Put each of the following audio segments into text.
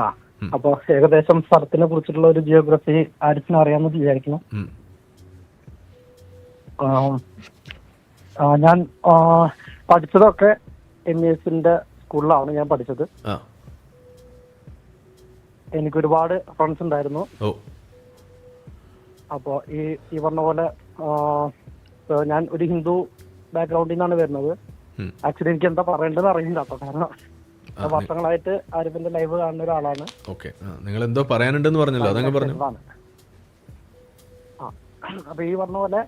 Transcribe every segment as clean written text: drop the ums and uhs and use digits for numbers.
ആ അപ്പൊ ഏകദേശം സ്ഥലത്തിനെ കുറിച്ചിട്ടുള്ള ഒരു ജിയോഗ്രഫി ആരിസിന് അറിയാമെന്ന് വിചാരിക്കുന്നു. ഞാൻ പഠിച്ചതൊക്കെ MESന്റെ സ്കൂളിലാണ് ഞാൻ പഠിച്ചത്. എനിക്ക് ഒരുപാട് ഫ്രണ്ട്സ് ഉണ്ടായിരുന്നു. അപ്പോ ഈ പറഞ്ഞ പോലെ ഞാൻ ഒരു ഹിന്ദു ബാക്ക്ഗ്രൗണ്ടിൽ നിന്നാണ് വരുന്നത്. ആക്ച്വലി എനിക്ക് എന്താ പറയേണ്ടതെന്ന് അറിയില്ല കേട്ടോ, കാരണം വർഷങ്ങളായിട്ട് ആരിഫിന്റെ ലൈവ് കാണുന്ന ഒരാളാണ്. നിങ്ങൾ എന്തോ പറയാനുണ്ടെന്ന് പറഞ്ഞല്ലോ, അതങ്ങ് പറഞ്ഞു. അപ്പൊ ഈ പറഞ്ഞ പോലെ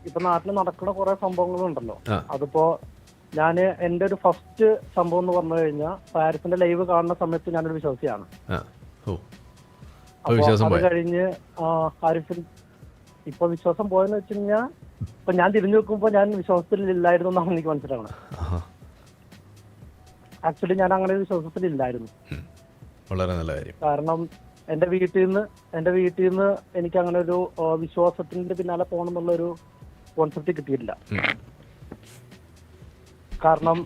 ഇപ്പൊ നാട്ടിൽ നടക്കുന്ന കുറെ സംഭവങ്ങളുണ്ടല്ലോ. അതിപ്പോ ഞാന് എന്റെ ഒരു ഫസ്റ്റ് സംഭവം എന്ന് പറഞ്ഞു കഴിഞ്ഞാൽ ആരിഫിന്റെ ലൈവ് കാണുന്ന സമയത്ത് ഞാനൊരു വിശ്വാസിയാണ്. അപ്പൊ അത് കഴിഞ്ഞ് ആരിഫിൻ ഇപ്പൊ വിശ്വാസം പോയെന്ന് വെച്ച് കഴിഞ്ഞാൽ ഇപ്പൊ ഞാൻ തിരിഞ്ഞു നോക്കുമ്പോ ഞാൻ വിശ്വാസത്തിലില്ലായിരുന്നു എന്നാണ് എനിക്ക് മനസ്സിലാവണം. ആക്ച്വലി ഞാൻ അങ്ങനെ ഒരു വിശ്വാസത്തിലില്ലായിരുന്നു. വളരെ നല്ല കാര്യം. കാരണം എന്റെ വീട്ടിൽ നിന്ന് എനിക്ക് അങ്ങനെ ഒരു വിശ്വാസത്തിന്റെ പിന്നാലെ പോകണം എന്നുള്ളൊരു കോൺസെപ്റ്റ് കിട്ടിയിട്ടില്ല. കാരണം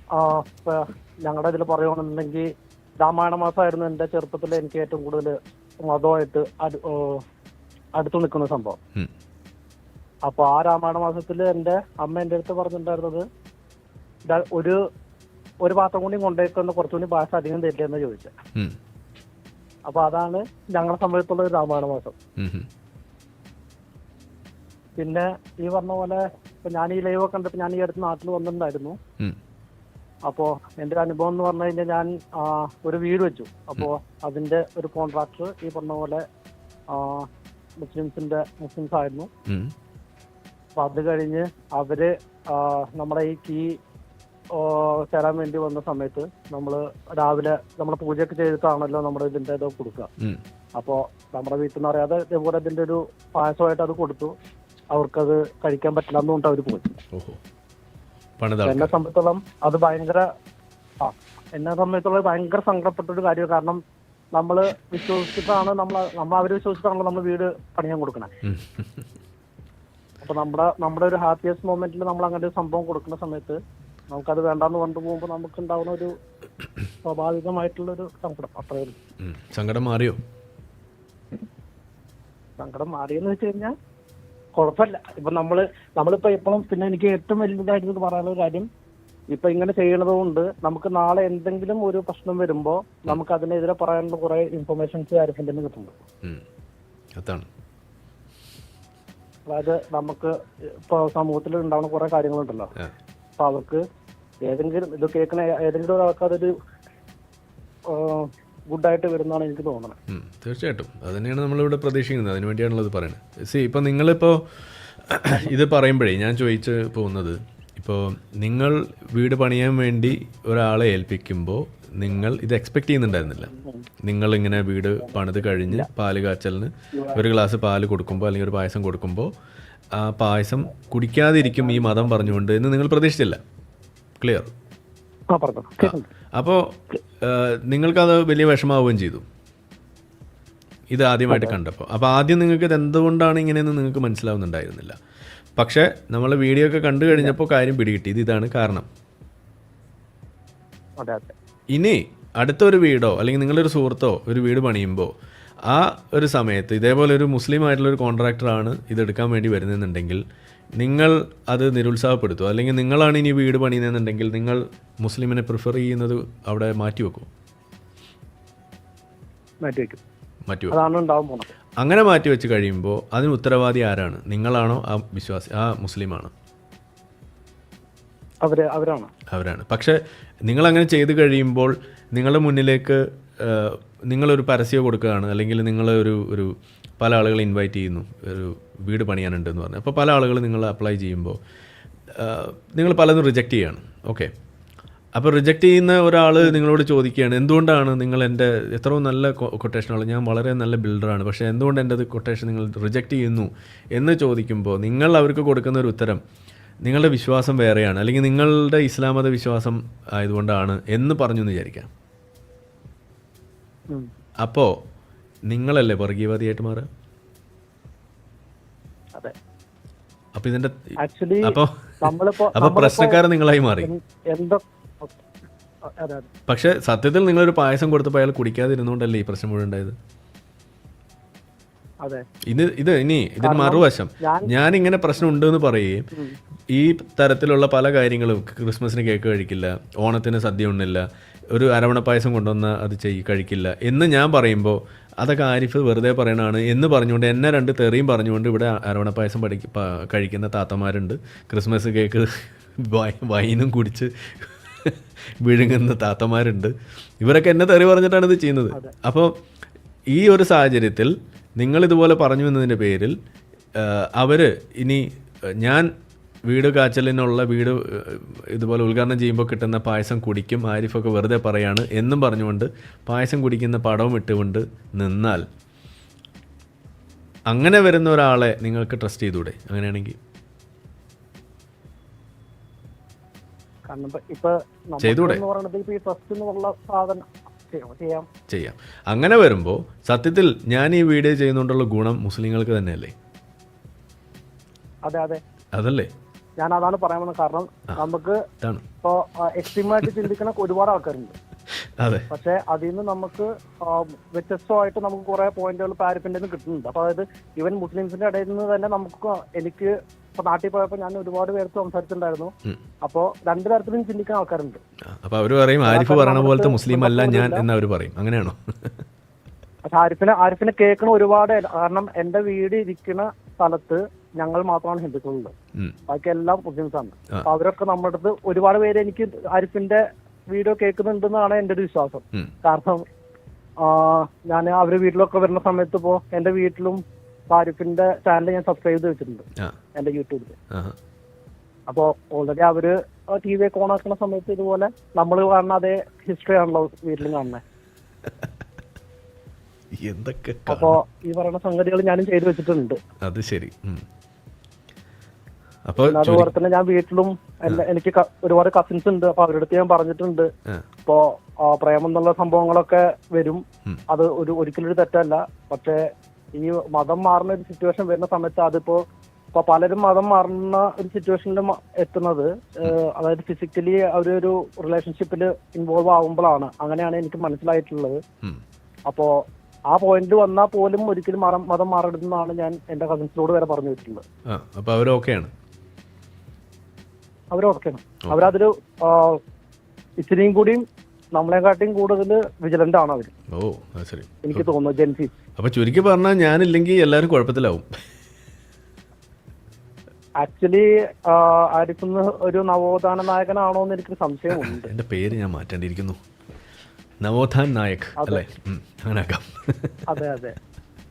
ഞങ്ങളുടെ ഇതിൽ പറയുകയാണെന്നുണ്ടെങ്കിൽ രാമായണ മാസമായിരുന്നു എന്റെ ചെറുപ്പത്തിൽ എനിക്ക് ഏറ്റവും കൂടുതൽ മതമായിട്ട് അടുത്തു നിൽക്കുന്ന സംഭവം. അപ്പൊ ആ രാമായണ മാസത്തിൽ എന്റെ അമ്മ എന്റെ അടുത്ത് പറഞ്ഞിട്ടുണ്ടായിരുന്നത് ഒരു പാത്രം കൂടി കൊണ്ടേക്കുന്ന കുറച്ചുകൂടി ഭാഷ അധികം തരില്ലെന്ന് ചോദിച്ചത്. അപ്പൊ അതാണ് ഞങ്ങളുടെ സമയത്തുള്ള ഒരു രാമായണ മാസം. പിന്നെ ഈ പറഞ്ഞ പോലെ ഇപ്പൊ ഞാൻ ഈ ലൈവ് കണ്ടപ്പോ ഞാൻ ഈ അടുത്ത് നാട്ടിൽ വന്നിട്ടുണ്ടായിരുന്നു. അപ്പോ എന്റെ ഒരു അനുഭവം എന്ന് പറഞ്ഞു കഴിഞ്ഞാൽ ഞാൻ ഒരു വീട് വെച്ചു. അപ്പോ അതിന്റെ ഒരു കോൺട്രാക്ടർ ഈ പറഞ്ഞ പോലെ മുസ്ലിംസ് ആയിരുന്നു. അപ്പൊ അത് കഴിഞ്ഞ് അവര് നമ്മുടെ ഈ കീ തരാൻ വേണ്ടി വന്ന സമയത്ത് നമ്മള് രാവിലെ നമ്മള് പൂജയൊക്കെ ചെയ്തിട്ടാണല്ലോ നമ്മുടെ ഇതിന്റെ ഇത് കൊടുക്കുക. അപ്പോ നമ്മുടെ വീട്ടിൽ നിന്ന് അറിയാതെ ഇതേപോലെ ഇതിന്റെ ഒരു പായസമായിട്ട് അത് കൊടുത്തു. അവർക്കത് കഴിക്കാൻ പറ്റില്ല എന്നുകൊണ്ട് അവര് പോയി. എന്നെ സംബന്ധിച്ചോളം അത് ഭയങ്കര സങ്കടപ്പെട്ട ഒരു കാര്യമാണ്. കാരണം നമ്മള് വിശ്വസിച്ചിട്ടാണ് അവര് വിശ്വസിച്ചിട്ടാണല്ലോ നമ്മൾ വീട് പണിയാൻ കൊടുക്കണേ. അപ്പൊ നമ്മുടെ ഒരു ഹാപ്പിയസ്റ്റ് മൊമെന്റിൽ നമ്മൾ അങ്ങനെ ഒരു സംഭവം കൊടുക്കുന്ന സമയത്ത് നമുക്കത് വേണ്ടാന്ന് കൊണ്ടു പോകുമ്പോൾ നമുക്ക് ഉണ്ടാവുന്ന ഒരു സ്വാഭാവികമായിട്ടുള്ളൊരു സങ്കടം. അത്രേ ഉള്ളൂ. സങ്കടം മാറിയോ? സങ്കടം മാറിയെന്ന് വെച്ച് കഴിഞ്ഞാൽ കുഴപ്പമില്ല. ഇപ്പൊ നമ്മളിപ്പോ എപ്പോഴും പിന്നെ എനിക്ക് ഏറ്റവും വലുതായിട്ട് പറയാനുള്ള ഒരു കാര്യം, ഇപ്പൊ ഇങ്ങനെ ചെയ്യണത് കൊണ്ട് നമുക്ക് നാളെ എന്തെങ്കിലും ഒരു പ്രശ്നം വരുമ്പോ നമുക്ക് അതിനെതിരെ പറയാനുള്ള കുറെ ഇൻഫർമേഷൻസ് ആരിഫിന്റെ തന്നെ കിട്ടുന്നുണ്ട്. അതായത് നമുക്ക് ഇപ്പൊ സമൂഹത്തിൽ ഉണ്ടാവുന്ന കുറെ കാര്യങ്ങളുണ്ടല്ലോ. അപ്പൊ അവർക്ക് ഏതെങ്കിലും ഇത് കേൾക്കണ ഏതെങ്കിലും ഒരാൾക്ക് അതൊരു ഗുഡായിട്ട് വരുന്നതാണ് എനിക്ക് തോന്നുന്നത്. തീർച്ചയായിട്ടും അത് തന്നെയാണ് നമ്മളിവിടെ പ്രതീക്ഷിക്കുന്നത്. അതിന് വേണ്ടിയാണല്ലോ ഇത് പറയുന്നത്. ഇപ്പം നിങ്ങളിപ്പോൾ ഇത് പറയുമ്പോഴേ ഞാൻ ചോദിച്ചു പോകുന്നത്, ഇപ്പോൾ നിങ്ങൾ വീട് പണിയാൻ വേണ്ടി ഒരാളെ ഏൽപ്പിക്കുമ്പോൾ നിങ്ങൾ ഇത് എക്സ്പെക്ട് ചെയ്യുന്നുണ്ടായിരുന്നില്ല. നിങ്ങളിങ്ങനെ വീട് പണിത് കഴിഞ്ഞ് പാല് കാച്ചലിന് ഒരു ഗ്ലാസ് പാല് കൊടുക്കുമ്പോൾ അല്ലെങ്കിൽ ഒരു പായസം കൊടുക്കുമ്പോൾ ആ പായസം കുടിക്കാതിരിക്കും ഈ മതം പറഞ്ഞുകൊണ്ട് എന്ന് നിങ്ങൾ പ്രതീക്ഷിച്ചില്ല. ക്ലിയർ? അപ്പോൾ നിങ്ങൾക്കത് വലിയ വിഷമാവുകയും ചെയ്തു ഇത് ആദ്യമായിട്ട് കണ്ടപ്പോൾ. അപ്പോൾ ആദ്യം നിങ്ങൾക്ക് ഇത് എന്തുകൊണ്ടാണ് ഇങ്ങനെയെന്ന് നിങ്ങൾക്ക് മനസ്സിലാവുന്നുണ്ടായിരുന്നില്ല. പക്ഷേ നമ്മൾ വീഡിയോ ഒക്കെ കണ്ടു കഴിഞ്ഞപ്പോൾ കാര്യം പിടികിട്ടി, ഇതാണ് കാരണം. ഇനി അടുത്തൊരു വീടോ അല്ലെങ്കിൽ നിങ്ങളൊരു സുഹൃത്തോ ഒരു വീട് പണിയുമ്പോൾ ആ ഒരു സമയത്ത് ഇതേപോലെ ഒരു മുസ്ലിം ആയിട്ടുള്ളൊരു കോൺട്രാക്ടറാണ് ഇതെടുക്കാൻ വേണ്ടി വരുന്നതെന്നുണ്ടെങ്കിൽ നിങ്ങൾ അത് നിരുത്സാഹപ്പെടുത്തുമോ? അല്ലെങ്കിൽ നിങ്ങളാണ് ഇനി വീട് പണിയുന്നതെന്നുണ്ടെങ്കിൽ നിങ്ങൾ മുസ്ലിമിനെ പ്രിഫർ ചെയ്യുന്നത് അവിടെ മാറ്റിവെക്കും? അങ്ങനെ മാറ്റിവെച്ച് കഴിയുമ്പോൾ അതിന് ഉത്തരവാദി ആരാണ്? നിങ്ങളാണോ ആ വിശ്വാസി, ആ മുസ്ലിമാണോ? അവരാണ്. പക്ഷെ നിങ്ങളങ്ങനെ ചെയ്ത് കഴിയുമ്പോൾ നിങ്ങളുടെ മുന്നിലേക്ക് നിങ്ങളൊരു പരസ്യം കൊടുക്കുകയാണ്, അല്ലെങ്കിൽ നിങ്ങൾ ഒരു പല ആളുകളെ ഇൻവൈറ്റ് ചെയ്യുന്നു, ഒരു വീട് പണിയാനുണ്ടെന്ന് പറഞ്ഞു. അപ്പോൾ പല ആളുകൾ നിങ്ങൾ അപ്ലൈ ചെയ്യുമ്പോൾ നിങ്ങൾ പലതും റിജക്റ്റ് ചെയ്യുകയാണ്. ഓക്കെ, അപ്പോൾ റിജക്റ്റ് ചെയ്യുന്ന ഒരാൾ നിങ്ങളോട് ചോദിക്കുകയാണ്, എന്തുകൊണ്ടാണ് നിങ്ങൾ എൻ്റെ എത്രയോ നല്ല കൊട്ടേഷനാണ്, ഞാൻ വളരെ നല്ല ബിൽഡറാണ്, പക്ഷേ എന്തുകൊണ്ട് എൻ്റെ കൊട്ടേഷൻ നിങ്ങൾ റിജക്റ്റ് ചെയ്യുന്നു എന്ന് ചോദിക്കുമ്പോൾ നിങ്ങൾ അവർക്ക് കൊടുക്കുന്ന ഒരു ഉത്തരം നിങ്ങളുടെ വിശ്വാസം വേറെയാണ്, അല്ലെങ്കിൽ നിങ്ങളുടെ ഇസ്ലാം മത വിശ്വാസം ആയതുകൊണ്ടാണ് എന്ന് പറഞ്ഞു എന്ന് വിചാരിക്കാം. അപ്പോൾ നിങ്ങളല്ലേ വർഗീയവാദിയായിട്ട് മാറുക? അപ്പോൾ ഇതിൻ്റെ അപ്പോൾ പ്രശ്നക്കാരൻ നിങ്ങളായി മാറി. അതെ അതെ പക്ഷെ സത്യത്തിൽ നിങ്ങളൊരു പായസം കൊടുത്തപ്പോൾ അയാൾ കുടിക്കാതിരുന്നുകൊണ്ടല്ലേ ഈ പ്രശ്നം മുഴുവൻ ഉണ്ടായത്? അതെ ഇതിന് മറുവശം, ഞാനിങ്ങനെ പ്രശ്നം ഉണ്ടെന്ന് പറയുകയും ഈ തരത്തിലുള്ള പല കാര്യങ്ങളും, ക്രിസ്മസിന് കേക്ക് കഴിക്കില്ല, ഓണത്തിന് സദ്യ ഉണ്ണില്ല, ഒരു അരവണ പായസം കൊണ്ടുവന്ന് അത് കഴിക്കില്ല എന്ന് ഞാൻ പറയുമ്പോൾ അതൊക്കെ ആരിഫ് വെറുതെ പറയണതാണ് എന്ന് പറഞ്ഞുകൊണ്ട് എന്നെ 2 തെറിയും പറഞ്ഞുകൊണ്ട് ഇവിടെ അരവണ പായസം കഴിക്കുന്ന താത്തമാരുണ്ട്, ക്രിസ്മസ് കേക്ക് വൈനും കുടിച്ച് വിഴുങ്ങുന്ന താത്തമാരുണ്ട്. ഇവരൊക്കെ എന്നെ തെറി പറഞ്ഞിട്ടാണ് ഇത് ചെയ്യുന്നത്. അപ്പോൾ ഈ ഒരു സാഹചര്യത്തിൽ നിങ്ങളിതുപോലെ പറഞ്ഞു എന്നതിൻ്റെ പേരിൽ അവർ ഇനി ഞാൻ വീട് കാച്ചലിനുള്ള വീട് ഇതുപോലെ ഉദ്ഘാടനം ചെയ്യുമ്പോൾ കിട്ടുന്ന പായസം കുടിക്കും, ആരിഫൊക്കെ വെറുതെ പറയാണ് എന്നും പറഞ്ഞുകൊണ്ട് പായസം കുടിക്കുന്ന പടവും ഇട്ടുകൊണ്ട് നിന്നാൽ അങ്ങനെ വരുന്ന ഒരാളെ നിങ്ങൾക്ക് ട്രസ്റ്റ് ചെയ്തൂടെ? അങ്ങനെയാണെങ്കിൽ ചെയ്തൂടെ? ചെയ്യാം. അങ്ങനെ വരുമ്പോൾ സത്യത്തിൽ ഞാൻ ഈ വീഡിയോ ചെയ്യുന്നതുകൊണ്ടുള്ള ഗുണം മുസ്ലിങ്ങൾക്ക് തന്നെയല്ലേ? അതല്ലേ ഞാൻ അതാണ് പറയാൻ വന്നത്. കാരണം നമുക്ക് ഇപ്പോ എക്സ്ട്രീമായിട്ട് ചിന്തിക്കുന്ന ഒരുപാട് ആൾക്കാരുണ്ട്. അതെ. പക്ഷെ അതിൽ നിന്ന് നമുക്ക് വ്യത്യസ്തമായിട്ട് നമുക്ക് കുറെ പോയിന്റുകൾ പാരിപ്പിന്റെ കിട്ടുന്നുണ്ട്. അപ്പൊ അതായത് ഈവൻ മുസ്ലിംസിന്റെ ഇടയിൽ നിന്ന് തന്നെ എനിക്ക് ഇപ്പൊ നാട്ടിൽ പോയപ്പോ ഞാൻ ഒരുപാട് പേർക്ക് സംസാരിച്ചിട്ടുണ്ടായിരുന്നു. അപ്പോ 2 തരത്തിലും ചിന്തിക്കുന്ന ആൾക്കാരുണ്ട്. അപ്പൊ അവര് പറയും ആരിഫ് പറയണ പോലത്തെ മുസ്ലിം അല്ല ഞാൻ എന്ന് അവര് പറയും. അങ്ങനെയാണോ? പക്ഷെ ആരിഫിനെ കേൾക്കണ ഒരുപാട്. കാരണം എന്റെ വീട് ഇരിക്കുന്ന സ്ഥലത്ത് ഞങ്ങൾ മാത്രമാണ് ഹിന്ദുക്കളുള്ളത്, ബാക്കി എല്ലാം മുസ്ലിംസ് ആണ്. അപ്പൊ അവരൊക്കെ നമ്മുടെ അടുത്ത് ഒരുപാട് പേര് എനിക്ക് ആരിഫിന്റെ വീഡിയോ കേൾക്കുന്നുണ്ടെന്നാണ് എന്റെ ഒരു വിശ്വാസം. കാരണം ഞാൻ അവര് വീട്ടിലൊക്കെ വരുന്ന സമയത്ത് ഇപ്പോ എന്റെ വീട്ടിലും ആരിഫിന്റെ ചാനൽ ഞാൻ സബ്സ്ക്രൈബ് ചെയ്ത് വെച്ചിട്ടുണ്ട് എന്റെ യൂട്യൂബിൽ. അപ്പോ ഓൾറെഡി അവര് TV ഒക്കെ ഓൺ ആക്കുന്ന സമയത്ത് ഇതുപോലെ നമ്മൾ കാണുന്ന അതേ ഹിസ്റ്ററി ആണല്ലോ വീട്ടിലും കാണുന്നത്. അപ്പോ ഈ പറയുന്ന സംഗതികൾ ഞാനും ചെയ്തു വെച്ചിട്ടുണ്ട്. അത് ശരി. അതുപോലെ തന്നെ ഞാൻ വീട്ടിലും എനിക്ക് ഒരുപാട് കസിൻസ് ഉണ്ട്. അപ്പൊ അവരുടെ അടുത്ത് ഞാൻ പറഞ്ഞിട്ടുണ്ട്, ഇപ്പോ പ്രേമം എന്നുള്ള സംഭവങ്ങളൊക്കെ വരും, അത് ഒരിക്കലും ഒരു തെറ്റല്ല. പക്ഷെ ഈ മതം മാറുന്ന ഒരു സിറ്റുവേഷൻ വരുന്ന സമയത്ത് അതിപ്പോ പലരും മതം മാറുന്ന ഒരു സിറ്റുവേഷനിൽ എത്തുന്നത് അതായത് ഫിസിക്കലി അവരൊരു റിലേഷൻഷിപ്പിൽ ഇൻവോൾവ് ആകുമ്പോഴാണ്. അങ്ങനെയാണ് എനിക്ക് മനസ്സിലായിട്ടുള്ളത്. അപ്പോ ആ പോയിന്റ് വന്നാൽ പോലും ഒരിക്കലും മതം മാറരുതെന്നാണ് ഞാൻ എന്റെ കസിൻസിനോട് വരെ പറഞ്ഞു വെച്ചിട്ടുള്ളത്. അവരൊക്കെയാണ്. അവരതൊരു ഇച്ചിരിയും കൂടിയും നമ്മളെക്കാട്ടിയും കൂടുതൽ വിജിലന്റ് ആണ് അവര്. എനിക്ക് തോന്നുന്നു ജെൻസി. അപ്പൊ ചുരുക്കി പറഞ്ഞാൽ ഞാനില്ലെങ്കിൽ എല്ലാവരും കുഴപ്പത്തിലാവും. ആക്ച്വലി ആരിഫ് ഒരു നവോത്ഥാന നായകനാണോ എന്ന് എനിക്ക് സംശയമുണ്ട്. എന്റെ പേര് ഞാൻ മാറ്റേണ്ടിയിരിക്കുന്നു, നവോത്ഥാൻ നായക് അല്ലേ? അങ്ങനെ ആക്കാം. അതെ.